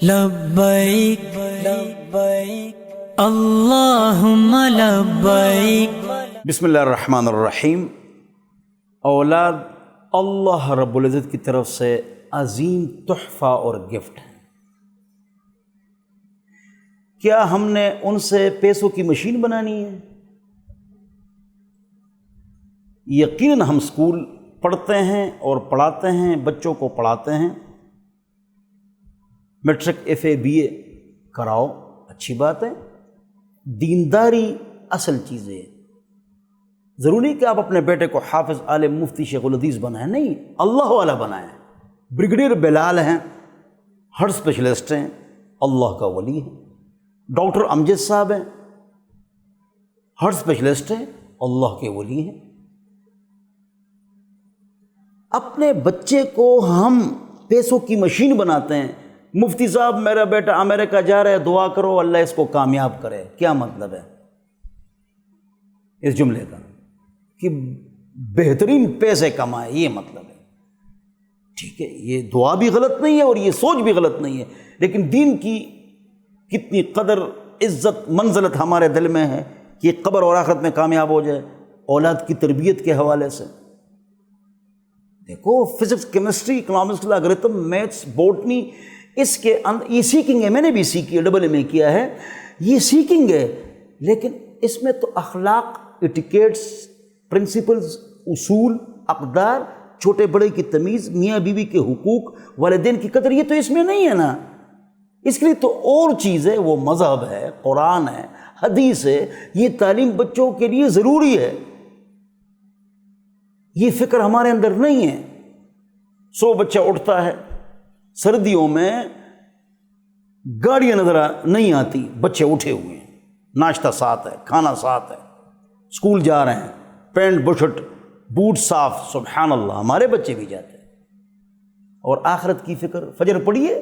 لبیک لبیک اللہم لبیک۔ بسم اللہ الرحمن الرحیم۔ اولاد اللہ رب العزت کی طرف سے عظیم تحفہ اور گفٹ ہے۔ کیا ہم نے ان سے پیسوں کی مشین بنانی ہے؟ یقیناً ہم اسکول پڑھتے ہیں اور پڑھاتے ہیں، بچوں کو پڑھاتے ہیں، میٹرک ایف اے بی اے کراؤ، اچھی بات ہے، دینداری اصل چیز ہے۔ ضروری کہ آپ اپنے بیٹے کو حافظ، عالم، مفتی، شیخ الحدیث بنائیں، نہیں، اللہ والا بنائیں۔ بریگیڈیئر بلال ہیں، ہارٹ اسپیشلسٹ ہیں، اللہ کا ولی ہے۔ ڈاکٹر امجد صاحب ہیں، ہارٹ اسپیشلسٹ ہیں، اللہ کے ولی ہیں۔ اپنے بچے کو ہم پیسوں کی مشین بناتے ہیں۔ مفتی صاحب میرا بیٹا امریکہ جا رہا ہے، دعا کرو اللہ اس کو کامیاب کرے۔ کیا مطلب ہے اس جملے کا؟ کہ بہترین پیسے کمائے، یہ مطلب ہے۔ ٹھیک ہے، یہ دعا بھی غلط نہیں ہے اور یہ سوچ بھی غلط نہیں ہے، لیکن دین کی کتنی قدر، عزت، منزلت ہمارے دل میں ہے کہ قبر اور آخرت میں کامیاب ہو جائے اولاد کی تربیت کے حوالے سے۔ دیکھو، physics, chemistry, economics, logarithm, maths, botany, اس کے اندر یہ سیکھنگ ہے۔ میں نے بھی سیکھی ہے، ڈبل ایم اے کیا ہے، یہ سیکھنگ ہے، لیکن اس میں تو اخلاق، ایٹیکیٹس، پرنسپلز، اصول، اقدار، چھوٹے بڑے کی تمیز، میاں بیوی کے حقوق، والدین کی قدر، یہ تو اس میں نہیں ہے نا۔ اس کے لیے تو اور چیز ہے، وہ مذہب ہے، قرآن ہے، حدیث ہے۔ یہ تعلیم بچوں کے لیے ضروری ہے، یہ فکر ہمارے اندر نہیں ہے۔ بچہ اٹھتا ہے، سردیوں میں گاڑیاں نظر نہیں آتی، بچے اٹھے ہوئے ہیں، ناشتہ ساتھ ہے، کھانا ساتھ ہے، اسکول جا رہے ہیں، پینٹ بشٹ بوٹ صاف، سبحان اللہ، ہمارے بچے بھی جاتے ہیں۔ اور آخرت کی فکر، فجر پڑھیے،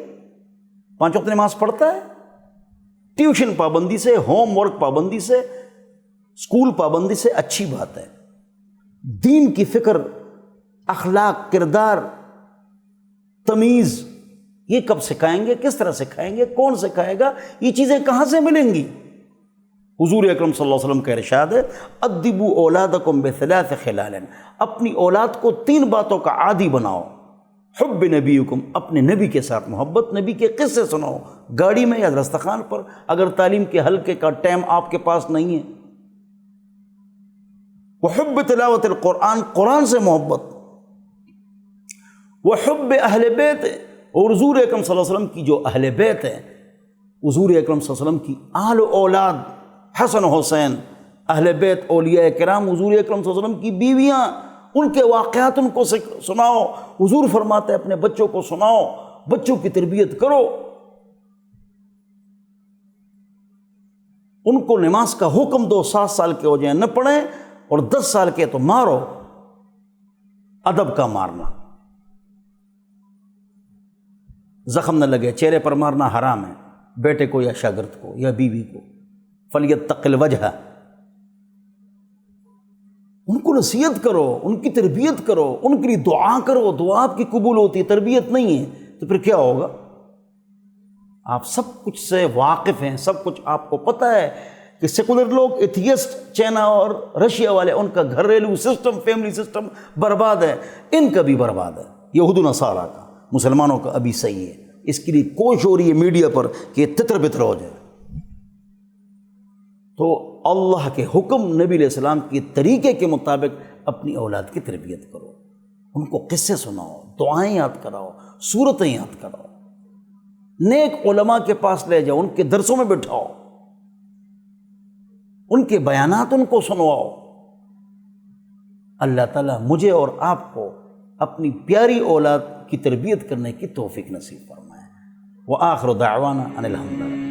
5 وقت نماز پڑھتا ہے، ٹیوشن پابندی سے، ہوم ورک پابندی سے، اسکول پابندی سے، اچھی بات ہے۔ دین کی فکر، اخلاق، کردار، تمیز، یہ کب سکھائیں گے؟ کس طرح سکھائیں گے؟ کون سکھائے گا؟ یہ چیزیں کہاں سے ملیں گی؟ حضور اکرم صلی اللہ علیہ وسلم کا ارشاد ہے، ادبوا اولادکم بثلاث خلال، اپنی اولاد کو 3 باتوں کا عادی بناؤ۔ حب نبیکم، اپنے نبی کے ساتھ محبت، نبی کے قصے سناؤ، گاڑی میں یا دسترخوان پر، اگر تعلیم کے حلقے کا ٹائم آپ کے پاس نہیں ہے۔ وحب تلاوت القرآن، قرآن سے محبت۔ وحب اہل بیت، اور حضور اکرم صلی اللہ علیہ وسلم کی جو اہل بیت ہے، حضور اکرم صلی اللہ علیہ وسلم کی آل و اولاد، حسن حسین، اہل بیت، اولیاء کرام، حضور اکرم صلی اللہ علیہ وسلم کی بیویاں، ان کے واقعات ان کو سناؤ۔ حضور فرماتے ہیں اپنے بچوں کو سناؤ، بچوں کی تربیت کرو، ان کو نماز کا حکم دو، 7 سال کے ہو جائیں نہ پڑھیں، اور 10 سال کے تو مارو، ادب کا مارنا، زخم نہ لگے، چہرے پر مارنا حرام ہے، بیٹے کو یا شاگرد کو یا بیوی کو۔ فلیتق الوجہ، ان کو نصیحت کرو، ان کی تربیت کرو، ان کے لیے دعا کرو، دعا آپ کی قبول ہوتی ہے، تربیت نہیں ہے تو پھر کیا ہوگا؟ آپ سب کچھ سے واقف ہیں، سب کچھ آپ کو پتہ ہے کہ سیکولر لوگ، ایتھیسٹ، چائنا اور رشیا والے، ان کا گھریلو سسٹم، فیملی سسٹم برباد ہے، ان کا بھی برباد ہے، یہود و نصارہ کا، مسلمانوں کا ابھی صحیح ہے۔ اس کے لیے کوشش ہو رہی ہے میڈیا پر کہ تتر بتر ہو جائے۔ تو اللہ کے حکم، نبی علیہ السلام کے طریقے کے مطابق اپنی اولاد کی تربیت کرو، ان کو قصے سناؤ، دعائیں یاد کراؤ، سورتیں یاد کراؤ، نیک علماء کے پاس لے جاؤ، ان کے درسوں میں بٹھاؤ، ان کے بیانات ان کو سنواؤ۔ اللہ تعالیٰ مجھے اور آپ کو اپنی پیاری اولاد کی تربیت کرنے کی توفیق نصیب فرمائے۔ وآخر دعوانا ان الحمد للہ۔